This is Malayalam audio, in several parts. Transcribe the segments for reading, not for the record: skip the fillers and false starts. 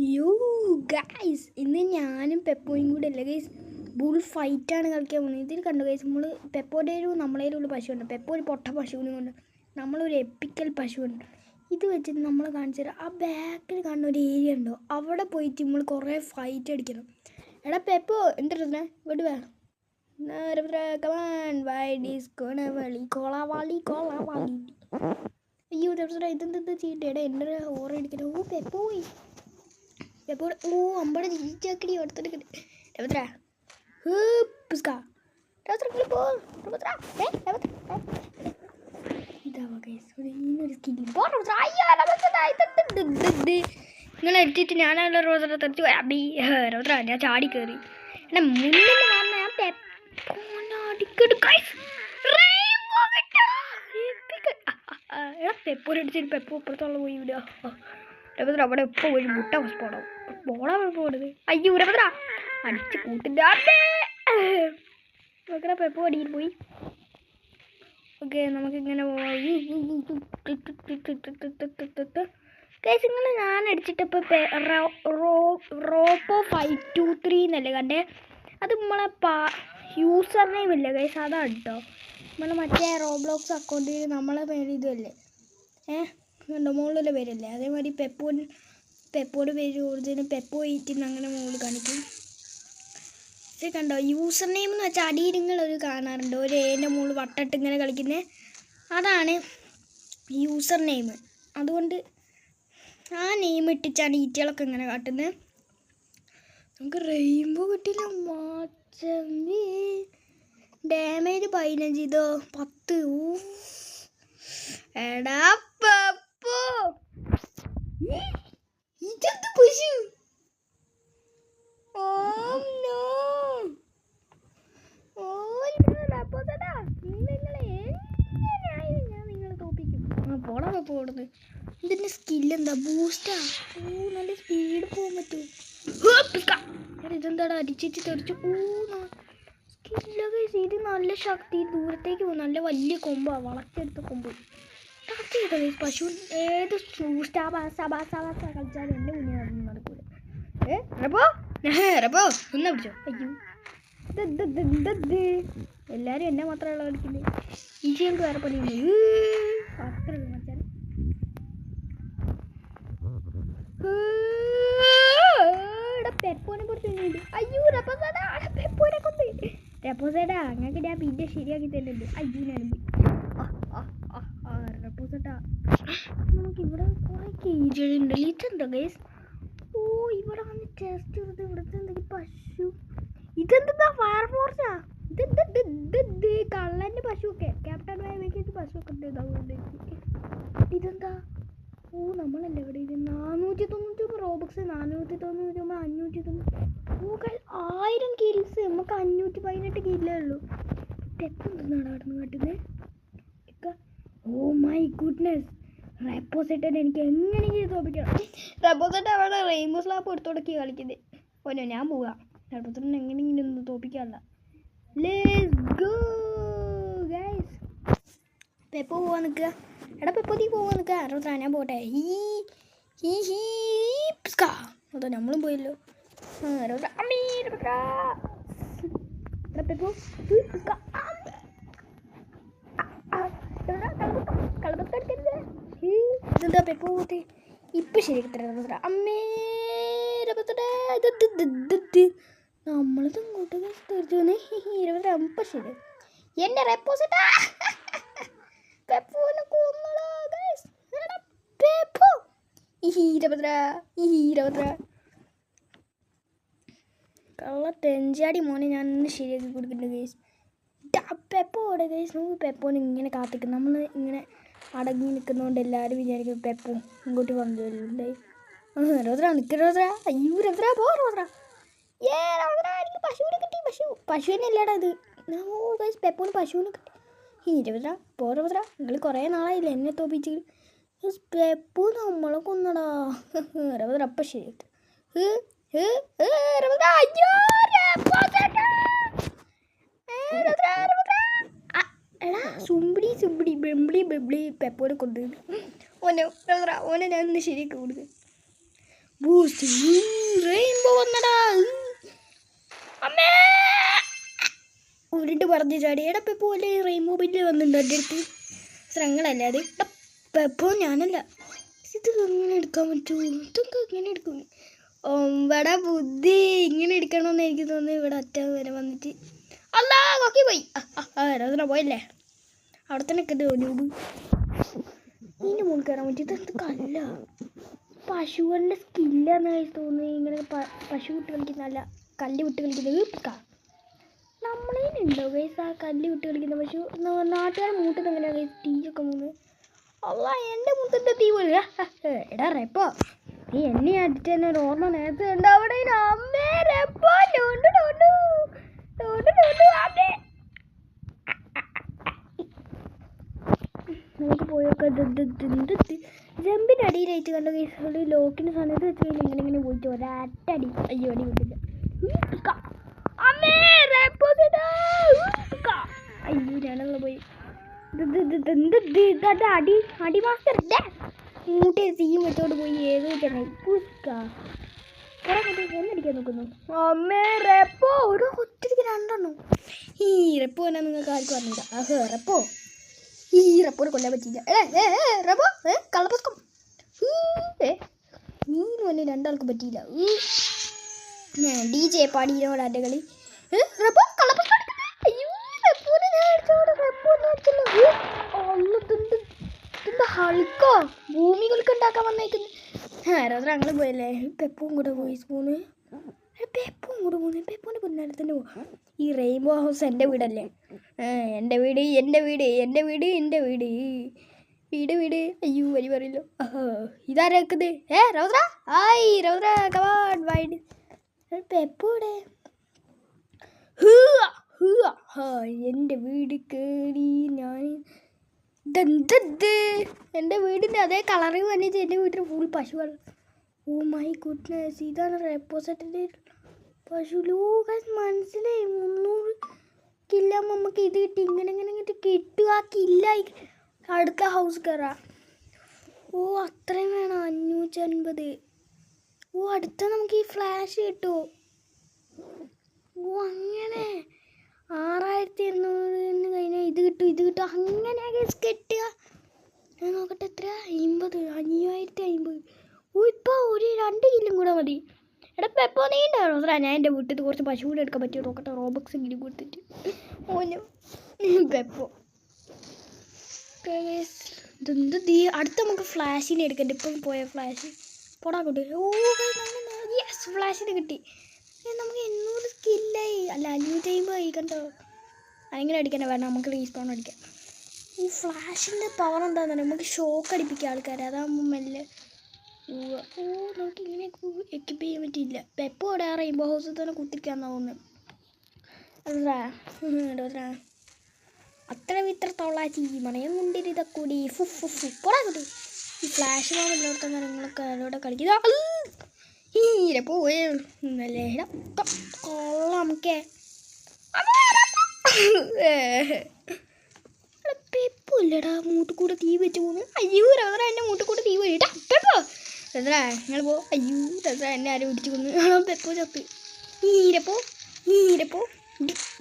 യോ ഗൈസ്, ഇന്ന് ഞാനും പെപ്പോയും കൂടെ അല്ലേ ഗൈസ് ബുൾ ഫൈറ്റാണ് കളിക്കാൻ പോകുന്നത്. ഇതിൽ കണ്ടു ഗൈസ്, നമ്മൾ പെപ്പോയുടെ നമ്മളേലുള്ള പശുവുണ്ട്. പെപ്പോ ഒരു പൊട്ട പശുവിനെ കൊണ്ട് നമ്മളൊരു എപ്പിക്കൽ പശുവുണ്ട്. ഇത് വെച്ചിട്ട് നമ്മൾ കാണിച്ചു തരാം. ആ ബാക്കിൽ കാണുന്ന ഒരു ഏരിയ ഉണ്ടോ, അവിടെ പോയിട്ട് നമ്മൾ കുറേ ഫൈറ്റ് അടിക്കണം. എടാ പെപ്പോ എൻ്റെ ഇങ്ങോട്ട് വേ. അയ്യോ ഇതെന്താ ചെയ്യണ്ടേ? എടാ എൻ്റെ ഓറടിക്കണം. ഓ പെപ്പോ എപ്പോൾ ഓ അമ്പടെ ചീച്ചാക്കടി എടുത്തെടുക്കട്ടെ. ഇങ്ങനെ എടുത്തിട്ട് ഞാനല്ല റോസറ തെറിച്ച് റോസറ ഞാൻ ചാടി കയറി. എന്നെ മുന്നിൽ പെപ്പോരടിച്ചിട്ട് പെപ്പോ ഇപ്പുറത്തുള്ള പോയി വിടുക. അവിടെ എപ്പോൾ പോയി മുട്ട പോണം പോണ പോണത്. അയ്യോ രവദ്ര അടിച്ച് കൂട്ടിൻ്റെ പെപ്പോ അടിയിൽ പോയി. ഓക്കെ നമുക്കിങ്ങനെ ഇങ്ങനെ ഞാൻ അടിച്ചിട്ടിപ്പോൾ റോപ്പോ 523 എന്നല്ലേ കണ്ടേ. അത് നമ്മളെ യൂസർ നെയിം ഇല്ലേ ഗൈസ്, അതാണ് കേട്ടോ. നമ്മളെ മറ്റേ റോബ്ലോക്സ് അക്കൗണ്ടിൽ നമ്മളെ പേര് ഇതല്ലേ കണ്ടോ, മുകളിലെ പേരല്ലേ. അതേമാതിരി പെപ്പോയുടെ പേര് ഒറിജിനൽ പെപ്പോ 18 അങ്ങനെ മുകളിൽ കാണിക്കും. ഇത് കണ്ടോ, യൂസർ നെയിം എന്ന് വെച്ചാൽ അടിയിൽ നിങ്ങളൊരു കാണാറുണ്ട്, ഒരു ഏൻ്റെ മുകളിൽ വട്ടിട്ട് ഇങ്ങനെ കളിക്കുന്നത്, അതാണ് യൂസർ നെയിം. അതുകൊണ്ട് ആ നെയിം ഇട്ടിച്ചാണ് ഈറ്റികളൊക്കെ ഇങ്ങനെ കാട്ടുന്നത്. നമുക്ക് റെയിൻബോ കിട്ടിയില്ല. മാച്ചമ്മി ഡാമേജ് 15, ഇതോ 10. എടാ പെപ്പോ ഇതെന്ത് പശു? പോടുന്നത് ഇതിന്റെ സ്കില്ല് എന്താ? ബൂസ്റ്റാ. നല്ല സ്പീഡ് പോകാൻ പറ്റുമോ? ഇതെന്താടാ അടിച്ചിട്ട് തെറിച്ചു. സ്കില്ലൊക്കെ ഇത് നല്ല ശക്തി, ദൂരത്തേക്ക് പോകും. നല്ല വലിയ കൊമ്പാ, വളർത്തെടുത്ത കൊമ്പ്. പശു ഏത് കളിച്ചാലും എൻ്റെ മുന്നേ നടക്കൂല. ഒന്ന് പിടിച്ചോ. അയ്യോ എല്ലാരും എന്നെ മാത്രമല്ല കളിക്കുന്നത്. ഈച്ചകൾക്ക് വേറെ പണിയുണ്ട്. അത്രയുള്ളൂ മച്ചാൻ. പെപ്പോനെ കുറിച്ച് അയ്യോ പെപ്പോനെ കൊന്ന് റെപ്പോസേട്ടാ അങ്ങക്ക് ഞാൻ പിന്നെ ശരിയാക്കി തരുന്നുണ്ട്. അയ്യോ ഞാനും റെപ്പോസേട്ടാ. നമുക്ക് ഇവിടെ കുറെ കേജുകളുണ്ടല്ലോ. ഇതെന്താ ഗൈസ്? ഓ ഇവിടെ വന്ന് ടെസ്റ്റ് ചെയ്തത്. ഇവിടുത്തെ എന്തെങ്കിലും പശു. ഇതെന്താ ഫയർ ഫോർസാ? കള്ളന്റെ പശുവൊക്കെ ക്യാപ്റ്റൻ പശുവൊക്കെ ഉണ്ട്. അതുകൊണ്ട് ഇതെന്താ? ഓ നമ്മളല്ലേ ഇവിടെ. ഇത് 499 റോബക്സ്, 499, 590. ഓ 1000 കിൽസ്. നമുക്ക് 518 കില്ലേ ഉള്ളൂ. പെട്ടെന്നാണ് അവിടെ നിന്ന് കാട്ടുന്നത്. ഓ മൈ ഗുഡ്നെസ്, റെപ്പോസെറ്റൻ എനിക്ക് എങ്ങനെയെങ്കിലും തോപ്പിക്കണം. റെപ്പോസെറ്റ് അവിടെ റെയിൻബോ സ്ലാപ്പ് എടുത്തു തുടക്കി കളിക്കുന്നത്. ഓനോ ഞാൻ പോവാം. റെപ്പോസെറ്റൻ എങ്ങനെയെങ്കിലും ഒന്ന് തോപ്പിക്കാനുള്ള. Let's go guys. പെപ്പോ പോവാൻ നിൽക്കുക. എടാ പെപ്പോ നീ പോവാൻ നിൽക്കുക. അറുപത്താ ഞാൻ പോട്ടെ. അതോ നമ്മളും പോയല്ലോ. ഇതെന്താ പെപ്പോ പോട്ടെ ഇപ്പം ശരിയാക്കി തരാം. അമ്മേ നമ്മളത് ഇങ്ങോട്ട് തീർച്ചു വന്ന് 20 ശരി. എൻ്റെ റെപ്പോസിറ്റാ പെപ്പോനെ കൊന്നടാ ഗൈസ്. പെപ്പോ കള്ള തെഞ്ചാടി മോനെ ഞാൻ ഇന്ന് ശരിയാക്കി കൊടുക്കുന്നുണ്ട് ഗൈസ്. പെപ്പോ ഓടെ ഗൈസ്. നമുക്ക് പെപ്പോനെ ഇങ്ങനെ കാത്തിക്കും. നമ്മൾ ഇങ്ങനെ അടങ്ങി നിൽക്കുന്നതുകൊണ്ട് എല്ലാവരും വിചാരിക്കും പെപ്പോ ഇങ്ങോട്ട് വന്നു വരുന്നുണ്ടായി. റോദ്ര നിൽക്കുക. റോദ്ര അയ്യോ റോദ്ര പോ. റോദ്ര എനിക്ക് പശുവിനെ കിട്ടി. പശുവിനെ അല്ലേടാ ഇത്. ഓ ഗൈസ് പെപ്പോന് പശുവിനെ കിട്ടി. റോദ്ര പോ. റോദ്ര നിങ്ങൾ കുറേ നാളായില്ല എന്നെ തോപ്പിച്ച്. പെപ്പോ നമ്മളെ കൊന്നടാ. റോദ്ര അപ്പം ശരിയായിട്ട് എടാ സുംബിടി ബെംബിളി പെപ്പോനെ കൊണ്ടു. ഓനെ ഞാൻ ഒന്ന് ശരിയാക്കി കൊടുക്കുക. ബൂസ്റ്റ് റെയിൻബോ വന്നടാ. അമ്മേ ഉരുണ്ട് പറഞ്ഞു ചാടി. എടാ പെപ്പോ അല്ലേ റെയിൻബോ ബില്ല് വന്നിട്ടുണ്ട് എൻ്റെ അടുത്ത്. ശ്രങ്ങളല്ലേ അത്? പെപ്പോ ഞാനല്ല. ഇത് എങ്ങനെ എടുക്കാൻ പറ്റുമോ? ഇതൊക്കെ എങ്ങനെ എടുക്കും? ഇവിടെ ബുദ്ധി ഇങ്ങനെ എടുക്കണമെന്ന് എനിക്ക് തോന്നുന്നു. ഇവിടെ അറ്റം വരെ വന്നിട്ട് അല്ല കൊക്കി പോയി. രചന പോയല്ലേ? അവിടെ തന്നെ നിൽക്കട്ടെ നൂബ്. ഇതിൻ്റെ മുകളിൽ കയറാൻ പറ്റും. ഇതെന്ത് കല്ല? പശുവിൻ്റെ സ്കില്ലാന്ന് തോന്നുന്നു. ഇങ്ങനെ പശു വിട്ട് കളിക്കുന്നല്ല, കല്ല് വിട്ട് കളിക്കുന്നത്. നമ്മളേനുണ്ടോ ഗൈസ് ആ കല്ല് വിട്ട് കളിക്കുന്ന പശു? നാട്ടുകാരെ മൂട്ടത്ത് എങ്ങനെയാണ് ഗൈസ് തീയൊക്കെ മൂന്ന്? അല്ല എൻ്റെ മുത്തത്തെ തീ പോലെ. എടാ റെപ്പോ, നീ എന്നെ അടിച്ച് തന്നെ ഒരു ഓർമ്മ നേരത്തെ ഉണ്ട്. അവിടെ അമ്മേ റെപ്പോ നമുക്ക് പോയൊക്കെ ജമ്പിൻ്റെ അടിയിലായിട്ട് കണ്ട കേസുകൾ ലോക്കിൻ്റെ സമയത്ത് വെച്ച് കഴിഞ്ഞാൽ ഇങ്ങനെ ഇങ്ങനെ പോയിട്ട് ഒരടി. അയ്യോ അടി കിട്ടില്ല. അയ്യോ ഞാനുള്ള പോയി. അടി അടി മാസ്റ്റർ മൂട്ടേ തീയും വെച്ചോണ്ട് പോയി. ഏതോ എന്നടിക്കാൻ നോക്കുന്നു. അമ്മേ റെപ്പോ ഒരു ഒറ്റയ്ക്ക് രണ്ടെണ്ണം. ഈ റെപ്പോ എന്നാ നിങ്ങൾക്ക് ആർക്കും അറിഞ്ഞില്ല. റെപ്പോ ഈ റെപ്പോനെ കൊല്ലാൻ പറ്റില്ല. റെപ്പോ കള്ളപ്പുസ്കം നീന്ന് തന്നെ രണ്ടാൾക്കും പറ്റിയില്ല. DJ പാടിയോട് എൻ്റെ കളി. റെപ്പോ കള്ളപ്പുസ്കം. ഹൾക്കോ ഭൂമികൾക്ക് ഉണ്ടാക്കാൻ വന്നേക്കുന്നു. ഞങ്ങൾ പോയല്ലേ? പെപ്പും കൂടെ പോയി സ്പൂണ്. പെപ്പും കൂടെ പോകുന്നു. പെപ്പൂൻ്റെ പിന്നാലെ തന്നെ പോകും. ഈ റെയിൻബോ ഹൗസ് എൻ്റെ വീടല്ലേ? എൻ്റെ വീട് എൻ്റെ വീട് എൻ്റെ വീട് എൻ്റെ വീട് വീട് വീട്. അയ്യോ വരി പറയല്ലോ. ഇതാരാക്കുന്നത്? രൗദ്ര ഹായ് രൗദ്ര കമാൺ വൈഡ്. പെപ്പൂടെ എൻ്റെ വീട് കയറി ഞാൻ. എൻ്റെ വീടിൻ്റെ അതേ കളറിൽ വന്നിട്ട് എൻ്റെ വീട്ടിൽ ഫുൾ പശുവാണ്. ഓ മൈ ഗുഡ്നസ്, ഇതാണ് റെപ്പോസറ്റിൻ്റെ പശു. ലൂക്കസ് മനസ്സിലായി. 300 കില്ല നമുക്ക് ഇത് കിട്ടി. ഇങ്ങനെ ഇങ്ങനെ ഇങ്ങോട്ട് കിട്ടുക. കില്ല അടുത്ത ഹൗസ് കയറാം. ഓ അത്രയും വേണം. 550. ഓ അടുത്ത നമുക്ക് ഈ ഫ്ലാഷ് കിട്ടുമോ? ഓ അങ്ങനെ 6200 കഴിഞ്ഞാൽ ഇത് കിട്ടും ഇത് കിട്ടും. അങ്ങനെയൊക്കെ കിട്ടുക. ഞാൻ നോക്കട്ടെ എത്ര? 50,050. ഓ ഇപ്പോൾ ഒരു 2 കില്ലും കൂടെ മതി. എടാ പെപ്പോ നീ ഉണ്ടാവണോ? ഞാൻ എൻ്റെ വീട്ടിൽ നിന്ന് കുറച്ച് പശു കൂടെ എടുക്കാൻ പറ്റുമോ നോക്കട്ടെ. റോബക്സ് എങ്കിലും കൊടുത്തിട്ട് പെപ്പോ. അടുത്ത നമുക്ക് ഫ്ലാഷിനെ എടുക്കണ്ട. ഇപ്പം പോയ ഫ്ലാഷ് പോടാ കൂട്ടി. ഓ യെസ് ഫ്ലാഷിന് കിട്ടി. നമുക്ക് 800 സ്കില്ലായി. അല്ല 550 ആയി കണ്ടോ? അങ്ങനെ അടിക്കണേ വേണം. നമുക്ക് റീസ്പോൺ അടിക്കാം. ഈ ഫ്ലാഷിൻ്റെ പവർ എന്താണെന്ന് പറയുക, നമുക്ക് ഷോക്ക് അടിപ്പിക്കുക ആൾക്കാരെ. അതാകുമ്പോൾ മെല്ലെ നമുക്ക് ഇങ്ങനെ എക്യുപ്പ് ചെയ്യാൻ പറ്റിയില്ല. പെപ്പോ അവിടെ ആ റെയിൻബോ ഹൗസിൽ തന്നെ കുത്തിരിക്കാന്ന് തോന്നുന്നു. അതാ അത്ര വിത്രത്തോളാ മണയം കൊണ്ടിരി ഇതൊക്കെ കൂടി പോടാ കൂടി. ഈ ഫ്ലാഷ് മാവ് എല്ലായിടത്തും നിങ്ങളൊക്കെ അതിലൂടെ കളിക്കുക. ഈരെ പോയേ നമുക്കേ പെപ്പില്ലടാ. മൂട്ട് കൂടെ തീ വെച്ച് പോകുന്നു. അയ്യോ രൗദ്ര എൻ്റെ മൂട്ട് കൂടെ തീ പോയിട്ടാ. പെപ്പോ രൗദ്ര നിങ്ങൾ പോ. അയ്യോ രൗദ്ര എന്നെ ആരും ഇടിച്ചു കൊന്നു. പെപ്പോ ചത്ത്. ഈരപ്പോ ഈരപ്പോ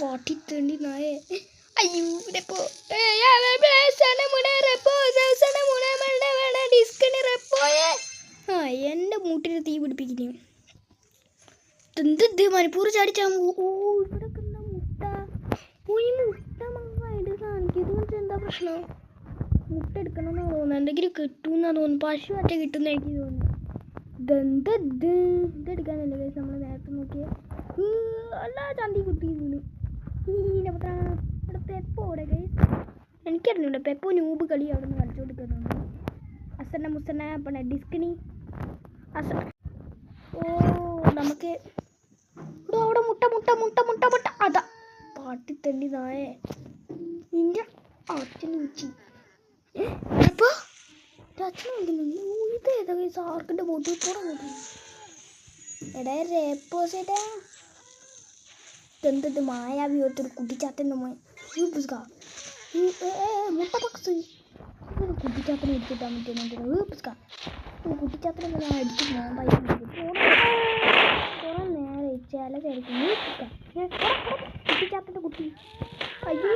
പാട്ടി തേണ്ടി നായേ. അയ്യോ റെപ്പോ എൻ്റെ മൂട്ടിന് തീ പിടിപ്പിക്കുന്നു. എന്ത് മണിപ്പൂർ ചാടിച്ചാ. ഓ ഇവിടെ എന്താ മുട്ട? ഓ ഈ മുട്ട ഇത് കാണിക്കും. ഇതുകൊണ്ട് എന്താ പ്രശ്നം? മുട്ട എടുക്കണമെന്നാണ് തോന്നുന്നത്. എന്തെങ്കിലും കിട്ടുമെന്നാണ് തോന്നുന്നു. പശു മറ്റേ കിട്ടുന്ന എനിക്ക് തോന്നുന്നു. ഇതെടുക്കാനല്ലേ കേസ് നമ്മൾ നേരത്തെ നോക്കിയത്? അല്ല ചന്തി കുത്തിയിരുന്നു. ഇവിടെ പെപ്പോ ഇവിടെ കേസ് എനിക്കറിഞ്ഞൂടെ. പെപ്പോ നൂബ് കളി അവിടെ നിന്ന് കളിച്ചുകൊടുക്കുന്നുണ്ട്. അസന്ന മുസന്ന പണ ഡിസ്കിനി അസ. ഓ നമുക്ക് അവിടെ മുട്ട മുട്ട മുട്ട മുട്ട മുട്ട. അതാ പാട്ടിത്തണ്ടി നായേ നിന്റെ അച്ഛന് വെച്ചി. അപ്പോൾ അച്ഛൻ ഇതേതാ സാർക്കിൻ്റെ ബോട്ടിൽ കൂടെ കൂട്ടി. എടാ റേപ്പോ ചേട്ടാ എന്ത് മായാവി ഒത്തൊരു കുട്ടിച്ചാത്തൻ്റെ മുട്ട പക്സ് കുട്ടിച്ചാത്തനെ എടുത്തിട്ടാൻ പറ്റുന്ന കുട്ടിച്ചാത്തനെ ഞാൻ അടിച്ചു കുറെ നേരെ ചില തിരക്കും കുട്ടിച്ചാത്തൻ്റെ കുട്ടി അയ്യോ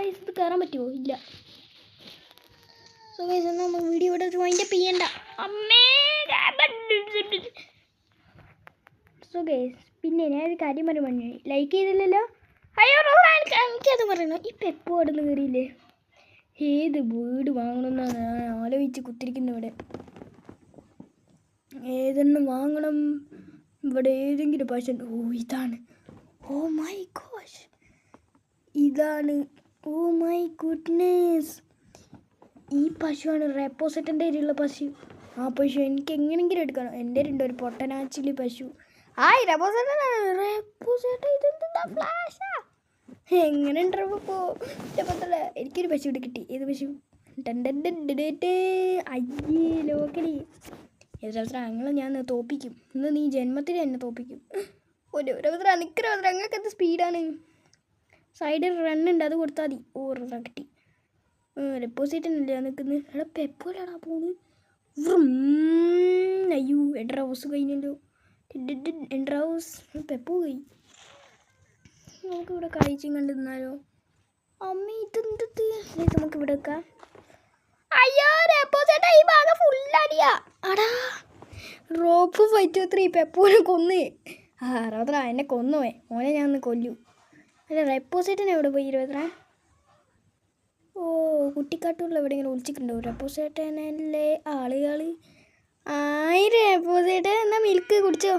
ഇത് കയറാൻ പറ്റുമോ? ഇല്ല. സോ ഗൈസ് എന്നാൽ നമ്മൾ വീഡിയോ ഇവിടെ വൈൻഡപ്പ് ചെയ്യണ്ട. അമ്മേ. സോ ഗൈസ് പിന്നെ ഞാനൊരു കാര്യം പറഞ്ഞു ലൈക്ക് ചെയ്തില്ലല്ലോ. അയ്യോ എനിക്കത് പറയണോ? ഈ പെപ്പു അവിടെ നിന്ന് കയറിയില്ലേ? ഏത് വീട് വാങ്ങണമെന്നാണ് ഞാൻ ആലോചിച്ച് കുത്തിരിക്കുന്നത് ഇവിടെ. ഏതെണ്ണം വാങ്ങണം? ഇവിടെ ഏതെങ്കിലും പശു? ഓ ഇതാണ്. ഓ മൈ ഗോഷ്, ഇതാണ്. ഓ മൈ ഗുഡ്നെസ്, ഈ പശുവാണ് റെപ്പോസെറ്റിൻ്റെ കയ്യിലുള്ള പശു. ആ പശു എനിക്ക് എങ്ങനെയെങ്കിലും എടുക്കണം. എൻ്റെ ഉണ്ട് ഒരു പൊട്ടനാച്ചിലി പശു. ആയി റെപ്പോസെറ്റ് ഇതെന്താ ഫ്ലാഷാ? എങ്ങനെ ഉണ്ടപ്പോ എനിക്കൊരു പശു ഇവിടെ കിട്ടി. ഏത് പശു? അയ്യേ ലോക്കലി അങ്ങനെ ഞാൻ തോപ്പിക്കും. ഇന്ന് നീ ജന്മത്തിൽ എന്നെ തോപ്പിക്കും. അങ്ങനത്തെ എന്ത് സ്പീഡാണ്. സൈഡിൽ റണ്ണുണ്ട്, അത് കൊടുത്താൽ മതി. ഓ കിട്ടി. ഡെപ്പോസിറ്റിനല്ലേ നിൽക്കുന്നത്. എടാ പെപ്പോലാടാ പോകുന്നത്. അയ്യോ എൻട്ര ഹൗസ് കഴിഞ്ഞല്ലോ. എൻട്ര ഹൗസ് പെപ്പോ പോയി. നമുക്കിവിടെ കഴിച്ചും കണ്ടു നിന്നാലോ? അമ്മ ഇതെന്തത്? നമുക്കിവിടെ വെക്കാം. അയ്യോ ഡെപ്പോസിറ്റ് ഈ ഭാഗം ഫുള്ളടിയാ. അടാ റോപ്പ് 523 പെപ്പോനെ കൊന്ന്. റോത്ര എന്നെ കൊന്നുപോയെ. മോനെ ഞാൻ ഒന്ന് കൊല്ലു. അല്ല റെപ്പോസിറ്റിന് എവിടെ പോയി? 23. ഓ കുട്ടിക്കാട്ടുള്ള എവിടെയെങ്കിലും ഒളിച്ചിട്ടുണ്ടോ? റെപ്പോസിറ്റനല്ലേ ആളുകൾ. 1000 റെപ്പോസിറ്റ്. എന്നാൽ മിൽക്ക് കുടിച്ചോ.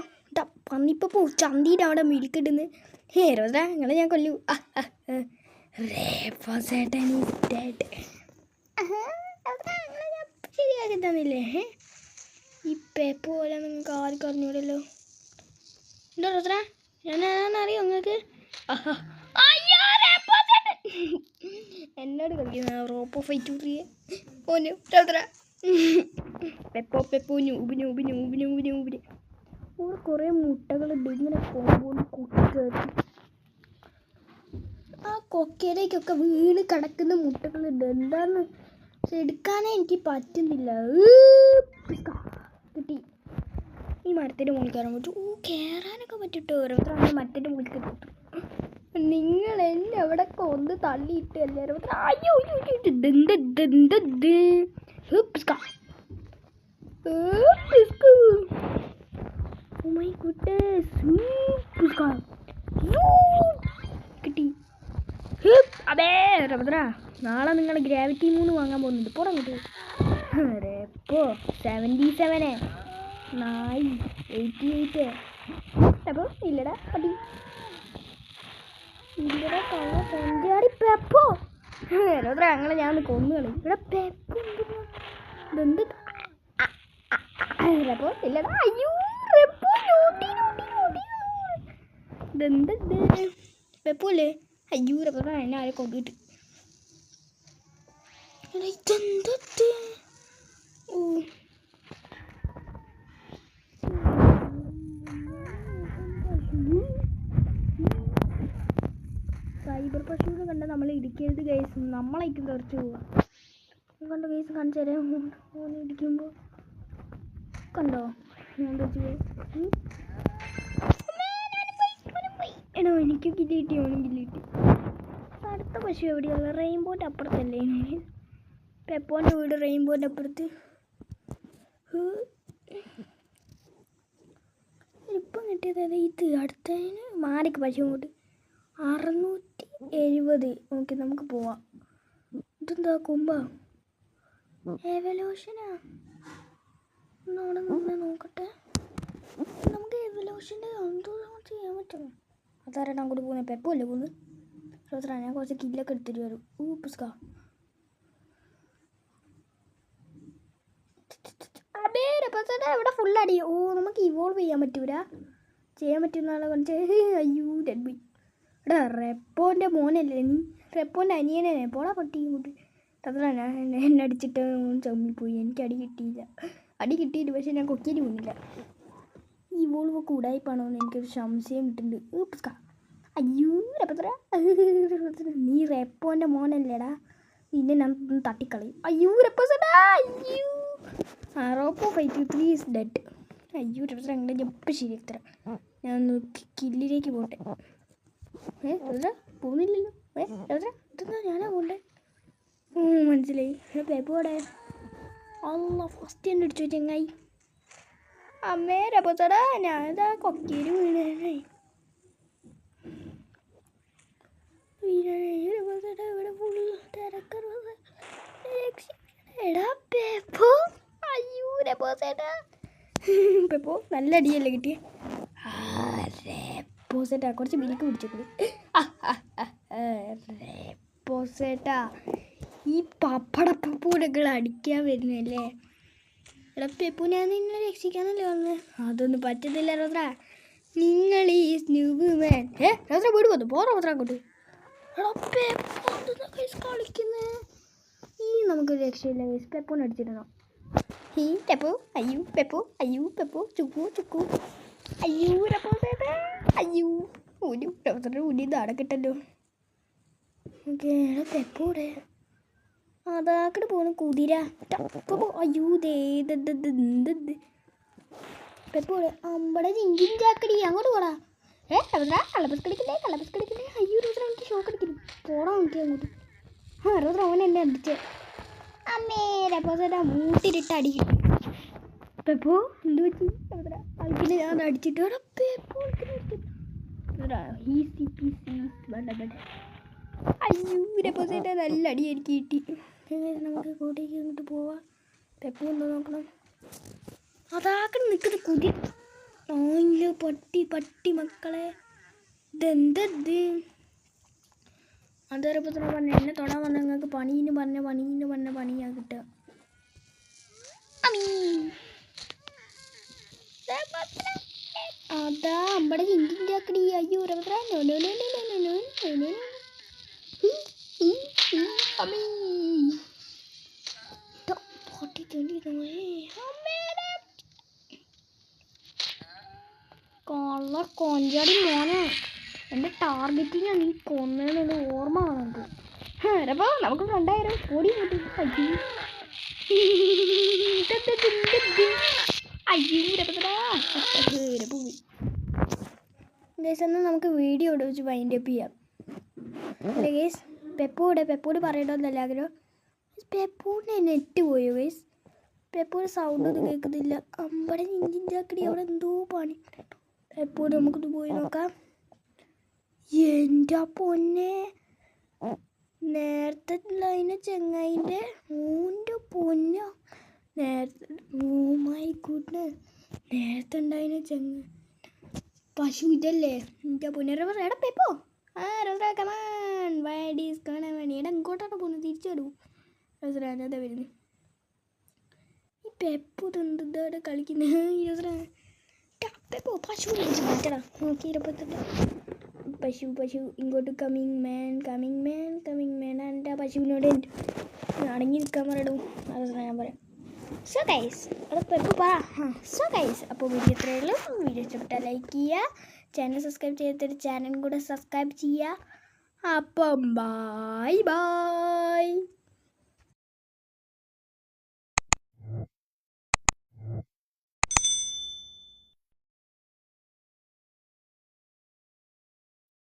പന്നിപ്പോ ചന്തിയുടെ അവിടെ മിൽക്ക് ഇടുന്നു. റോത്ര നിങ്ങളെ ഞാൻ കൊല്ലു. റെപ്പോസിറ്റൻ ഈസ് ഡെഡ്. ശരിയാക്കി തന്നില്ലേ? ഈ പെപ്പ് പോലെ നിങ്ങൾക്ക് ആർക്കും അറിഞ്ഞൂടല്ലോ. എന്താ റോത്ര ഞാനറിയോ നിങ്ങൾക്ക്? എന്നോട് കളിക്കുന്ന റോപ്പോ 523 ഓന് റോത്ര പെപ്പോ നൂബിന് ഇവിടെ കുറേ മുട്ടകളുണ്ട്. ഇങ്ങനെ പോകുമ്പോൾ കുട്ടികൾക്ക് ആ കൊക്കയിലേക്കൊക്കെ വീണ് കിടക്കുന്ന മുട്ടകളുണ്ട്. എന്താന്ന് എടുക്കാനേ എനിക്ക് പറ്റുന്നില്ല. കിട്ടി. ഈ മരത്തിൻ്റെ മുകളിൽ കയറാൻ പറ്റും. ഓ കയറാനൊക്കെ പറ്റിട്ടോ. ഓരോരുത്തർ അങ്ങനെ മരത്തിൻ്റെ മുകളിൽ കയറി. നിങ്ങൾ എന്നെ അവിടെ കൊന്ന് തള്ളിയിട്ട് എല്ലാവരും അയ്യോ കിട്ടി. അതെ റബദ്ര നാളെ നിങ്ങൾ ഗ്രാവിറ്റി 3 വാങ്ങാൻ പോകുന്നുണ്ട്. പോടാ കിട്ടും. റെപ്പോ 77 88 അപ്പോൾ ഇല്ലടാ പട്ടി. ഇവിടെ കൊഞ്ചാടി പെപ്പോ റോത്ര അങ്ങനെ ഞാൻ കൊന്നു കളി. ഇവിടെ പെപ്പോ ഇതെന്ത് റെപ്പോ ഇല്ലടാ. അയ്യോ റെപ്പോ ഇതെന്ത് പെപ്പോ അല്ലേ? അയ്യോ റെപ്പോ എന്നെ ആരെ കൊണ്ടിട്ട്. ഇതെന്ത്? ഓ സൈബർ പശുവിനെ കണ്ട നമ്മൾ ഇടിക്കരുത് ഗൈസ്. നമ്മളായിട്ട് തെറിച്ച് പോവാം. കണ്ടോ ഗൈസ്? കാണിച്ചു തരാം. ഓന് ഇടിക്കുമ്പോൾ കണ്ടോ ഞാൻ തെറിച്ച് പോയി. എടോ എനിക്ക് കില്ല് കിട്ടി. ഓനും കില്ല് കിട്ടി. അടുത്ത പശു എവിടെയുള്ള? റെയിൻബോൻ്റെ അപ്പുറത്തല്ലേ? പെപ്പോൻ്റെ വീട് റെയിൻബോൻ്റെ അപ്പുറത്ത്. ഇപ്പം കിട്ടിയത് ഇത്. അടുത്തതിന് മാറിക്ക് പശു കൊണ്ട് 670. ഓക്കെ നമുക്ക് പോവാം. ഇതെന്താ കൊമ്പാ? എവല്യൂഷനാ? ഒന്നവിടെ നിന്ന് നോക്കട്ടെ. നമുക്ക് എവല്യൂഷൻ്റെ എന്തോ ചെയ്യാൻ പറ്റുമോ? അതാരാണ് അങ്ങോട്ട് പോകുന്നത്? പെപ്പോ അല്ലേ പോകുന്നത്? റോത്ര ഞാൻ കുറച്ച് കില്ലൊക്കെ എടുത്തിട്ട് വരും. പുസ്ക അബേ റെപ്പോസിറ്റ ഇവിടെ ഫുൾ അടി. ഓ നമുക്ക് ഇവോൾവ് ചെയ്യാൻ പറ്റൂല. ചെയ്യാൻ പറ്റുന്ന കൊണ്ട് അയ്യോ ഡെഡ് ബോയ്. എടാ റെപ്പോൻ്റെ മോനല്ലേ നീ? റെപ്പോൻ്റെ അനിയനെ പോടാ പട്ടി കൂട്ടി. അത്ര എന്നെ അടിച്ചിട്ട് ചമ്മിപ്പോയി. എനിക്ക് അടി കിട്ടിയില്ല. അടി കിട്ടിയിട്ട് പക്ഷേ ഞാൻ കൊക്കിയിട്ട് പോകുന്നില്ല. ഈ വോൾവ് കൂടായിപ്പാണോ എന്ന് എനിക്കൊരു സംശയം കിട്ടുന്നുണ്ട്. അയ്യോ രപ്പത്ര നീ റെപ്പോൻ്റെ മോനല്ലേടാ, നിന്നെ ഞാൻ തട്ടിക്കളയും. അയ്യോ രപ്പസടാ അയ്യോ. റോപ്പോ 523 ഈസ് ഡെഡ്. അയ്യോ രപ്പത്ര അങ്ങനെ എപ്പോൾ ശരിയാക്കി ഞാൻ ഒന്ന് കില്ലിലേക്ക് പോട്ടെ. പോകുന്നില്ലല്ലോ. ഇതെന്താ ഞാനാ പോണ്ടേ? മനസ്സിലായി. പേപ്പോടെ അല്ല ഫസ്റ്റ് തന്നെ അടിച്ചു ചെങ്ങായി. അമ്മേ രപ്പത്തടാ ഞാനിതാ കൊക്കേര് വീണേ. ഇവിടെ ഫുൾ തിരക്കറുള്ളത്. എടാ പേപ്പോ അയ്യോ രപ്പോസേട്ടാ. പേപ്പോ നല്ല അടിയല്ലേ കിട്ടിയേ. റേപ്പോസേട്ടാ കുറച്ച് മിൽക്ക് പിടിച്ചോളൂ. റേപ്പോസേട്ടാ ഈ പപ്പടപ്പൂടൊക്കെ അടിക്കാൻ വരുന്നല്ലേ. എടാ പെപ്പു ഞാൻ നിന്നെ രക്ഷിക്കാനല്ലേ വന്നത്. അതൊന്നും പറ്റത്തില്ല റോദ്ര, നിങ്ങൾ ഈ സ്നൂബ് മാൻ. റോദ്ര വീട് വന്നു പോ റോദ്ര അങ്ങോട്ട്. കളിക്കുന്നേ ഈ നമുക്ക് രക്ഷയില്ല. പെപ്പൂനെ അടിച്ചിരുന്നോ ഈ പെപ്പു. അയ്യോ പെപ്പു അയ്യോ പെപ്പു ചുക്കു ചുക്കു അയ്യോ രപ്പോസേട്ടാ അയ്യോ ഒരു റോദ്ര ഉടി നടക്കിട്ടല്ലോ. ഓക്കെ പെപ്പൂടെ അതാക്കട് പോണു കുതിര. അയ്യോ പെപ്പോടെ അമ്പടെ ചിഞ്ചിൻ ചാക്കടി അങ്ങോട്ട് പോടാ. കള്ളപ്പസ് കളിക്കില്ലേ അയ്യോ റോദ്ര എനിക്ക് ഷോക്ക് അടിക്കുന്നു. പോടാ നോക്കി അങ്ങോട്ട്. റോദ്ര അവൻ എന്നെ അടിച്ചേ. അമ്മേ രപ്പോസേട്ടാ മൂട്ടിലിട്ട് അടി കിട്ടി. പെപ്പോ എന്ത് പറ്റി റോദ്ര? അതിന് ഞാൻ അടിച്ചിട്ട് അയ്യോ രപ്പോസേട്ടാ നല്ല അടി എനിക്ക് കിട്ടി. നമുക്ക് കോട്ടേക്ക് അങ്ങോട്ട് പോവാം. പെപ്പു ഉണ്ടോ നോക്കണം. അതാക്കണം നിൽക്കുന്ന കുതി. അയ്യോ പട്ടി മക്കളെ ഇതെന്തത്? അതേപോലെ പറഞ്ഞ എന്നെ തൊടാൻ വന്ന നിങ്ങൾക്ക് പണീന്ന് പറഞ്ഞ പണിയാ കിട്ടുക. അതാ അമ്പടെ ചിന്തിൻ്റെ ആക്കടി. അയ്യോ രപത്ര കൊള്ള കൊഞ്ചാടി മോനെ. എൻ്റെ ടാർഗറ്റിനാണ് നീ കൊന്നതെന്നുള്ള ഓർമ്മ കാണുന്നത്. രപ്പോ നമുക്ക് 2000 കോടി കൂട്ടി. അയ്യോ പോയി ഗേസ്. എന്നാൽ നമുക്ക് വീഡിയോ ഇവിടെ വെച്ച് വൈൻഡ് അപ്പ് ചെയ്യാം. അല്ലേ ഗേസ്? പെപ്പോട് പറയണമെന്നല്ല ആഗ്രഹം. പെപ്പോടെ നെറ്റ് പോയോ ഗേസ്? പെപ്പോടെ സൗണ്ട് ഒന്നും കേൾക്കുന്നില്ല. അമ്പടെ നെഞ്ചിൻ്റെ ആക്കടി അവിടെ എന്തോ പണി. പെപ്പോട് നമുക്കിത് പോയി നോക്കാം. എൻ്റെ പൊന്നെ നേരത്തെ അതിനെ ചെങ്ങായിൻ്റെ ഓൻ്റെ പൊന്ന നേരത്തെ. ഓ മൈ ഗുഡ്നസ്, നേരത്തെ ഉണ്ടായിന് പശു ഇതല്ലേ എൻ്റെ പൊന്നേറ. എടാ പെപ്പോ കമാൻ വൈഡീസ് കാണാൻ വേണ്ടി. എടാ ഇങ്ങോട്ടാണ് പോകുന്നത്. തിരിച്ചു റോസറാനതാ വരുന്നത്. ഈ പെപ്പു ഇതെന്താണ് കളിക്കുന്നത്? പെപ്പോ പശു മാറ്റടാ നോക്കി. പശു ഇങ്ങോട്ട് കമ്മിങ് മാൻ. എൻ്റെ പശുവിനോട് അടങ്ങി നിൽക്കാൻ പറയടും. അത് ഞാൻ പറയാം. സോ ഗൈസ് പെപ്പു പറ. സോ ഗൈസ് അപ്പോൾ വീഡിയോ ഇത്രയേ ഉള്ളൂ. വീഡിയോ ഇഷ്ടപ്പെട്ടാൽ ലൈക്ക് ചെയ്യുക, ചാനൽ സബ്സ്ക്രൈബ് ചെയ്തിട്ട് ചാനൽ കൂടെ സബ്സ്ക്രൈബ് ചെയ്യുക. അപ്പം ബൈ.